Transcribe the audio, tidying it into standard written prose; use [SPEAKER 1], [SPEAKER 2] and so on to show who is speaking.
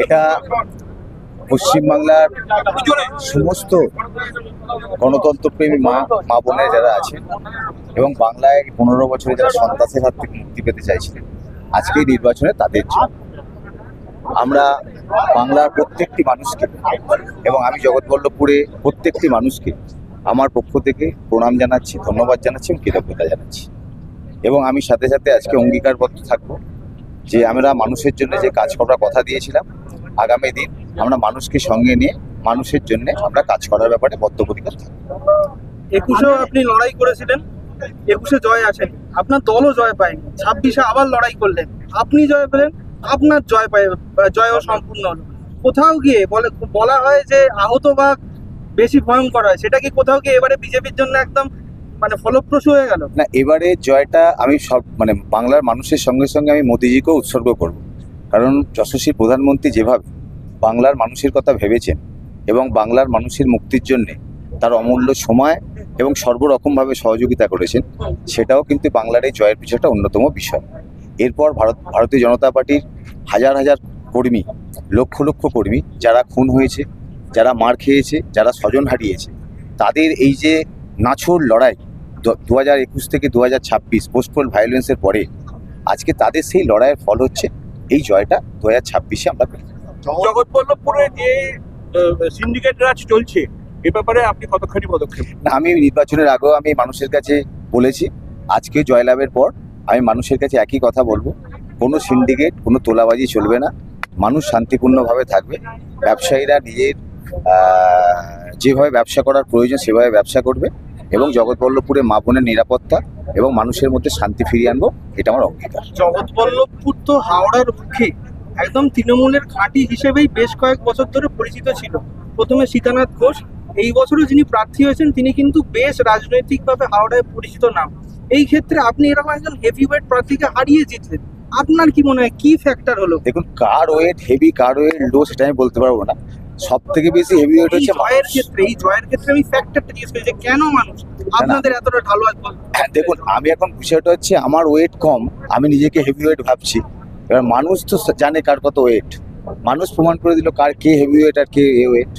[SPEAKER 1] এটা পশ্চিমবাংলার সমস্ত গণতন্ত্রপ্রেমী মা বোনের যারা আছেন এবং বাংলায় 15 বছরে যারা সন্ত্রাসের হাত থেকে মুক্তি পেতে চাইছিলেন, আজকে এই নির্বাচনে তাদের জন্য আমরা বাংলার প্রত্যেকটি মানুষকে এবং আমি জগৎবল্লভপুরে প্রত্যেকটি মানুষকে আমার পক্ষ থেকে প্রণাম জানাচ্ছি, ধন্যবাদ জানাচ্ছি এবং কৃতজ্ঞতা জানাচ্ছি। এবং আমি সাথে সাথে আজকে অঙ্গীকারবদ্ধ থাকবো যে আমরা মানুষের জন্য যে কাজ করার কথা দিয়েছিলাম, আগামী দিন আমরা মানুষকে সঙ্গে নিয়ে মানুষের জন্য আমরা কাজ করার ব্যাপারে বদ্ধপরিকর থাকবো।
[SPEAKER 2] 21-এও আপনি লড়াই করেছিলেন, 21-এ জয় আসেন, আপনার দলও জয় পায়নি। 26-এ আবার লড়াই করলেন, আপনি জয় পেলেন, আপনার জয়ও সম্পূর্ণ হলো। কোথাও গিয়ে বলা হয় যে আহত বাঘ বেশি ভয়ঙ্কর হয়, সেটা কি কোথাও গিয়ে এবারে বিজেপির জন্য একদম ফলপ্রসূ হয়ে গেল?
[SPEAKER 1] না, এবারে জয়টা আমি সব বাংলার মানুষের সঙ্গে সঙ্গে আমি মোদিজিকেও উৎসর্গ করব। কারণ যশস্বী প্রধানমন্ত্রী যেভাবে বাংলার মানুষের কথা ভেবেছেন এবং বাংলার মানুষের মুক্তির জন্যে তার অমূল্য সময় এবং সর্বরকমভাবে সহযোগিতা করেছেন, সেটাও কিন্তু বাংলার এই জয়ের পিছনে একটা অন্যতম বিষয়। এরপর ভারতীয় জনতা পার্টির হাজার হাজার কর্মী, লক্ষ লক্ষ কর্মী যারা খুন হয়েছে, যারা মার খেয়েছে, যারা স্বজন হারিয়েছে, তাদের এই যে নাছোড় লড়াই 2021 থেকে 2026 পোস্টপোল ভায়োলেন্সের পরে আজকে তাদের সেই লড়াইয়ের ফল হচ্ছে এই জয়টা 2026-এ আমরা পেলাম।
[SPEAKER 3] জগৎবল্লভপুরে যে সিন্ডিকেট রাজ চলছে, এ ব্যাপারে আপনি কতখানি পদক্ষেপ?
[SPEAKER 1] না, আমি নির্বাচনের আগেও আমি মানুষের কাছে বলেছি, আজকে জয়লাভের পর আমি মানুষের কাছে একই কথা বলবো, কোনো সিন্ডিকেট, কোনো তোলাবাজি চলবে না, মানুষ শান্তিপূর্ণভাবে থাকবে, ব্যবসায়ীরা নিজের যেভাবে ব্যবসা করার প্রয়োজন সেভাবে ব্যবসা করবে এবং জগৎবল্লভপুরে মা বোনের নিরাপত্তা এবং মানুষের মধ্যে শান্তি ফিরিয়ে আনবো, এটা আমার অঙ্গীকার।
[SPEAKER 2] জগৎবল্লভপুর তো হাওড়ার মুখে একদম তৃণমূলের ঘাঁটি হিসেবেই বেশ কয়েক বছর ধরে পরিচিত ছিল। প্রথমে সীতানাথ ঘোষ, এই বছরও যিনি প্রার্থী হয়েছেন তিনি কিন্তু বেশ রাজনৈতিকভাবে হাওড়ায় পরিচিত নাম। এই ক্ষেত্রে আপনি এরকম একজন হেভিওয়েট প্রার্থীকে হারিয়ে জিতলেন, আপনার কি মনে হয় কি ফ্যাক্টর হলো?
[SPEAKER 1] দেখুন, কার ওয়েট হেভি কার ওয়েট লো সেটা আমি বলতে পারবো না। সব থেকে বেশি হেভি ওয়েট হচ্ছে
[SPEAKER 2] এই জয়ের ক্ষেত্রে আমি ফ্যাক্টরটা জিজ্ঞেস করি যে কেন মানুষ আপনাদের এতটা ঢালু আছে?
[SPEAKER 1] দেখুন, আমি এখন বিষয়টা হচ্ছে আমার ওয়েট কম, আমি নিজেকে হেভি ওয়েট ভাবছি। এবার মানুষ তো জানে কার কত ওয়েট, মানুষ প্রমাণ করে দিল কার কে হেভি ওয়েট আর কে ওয়েট।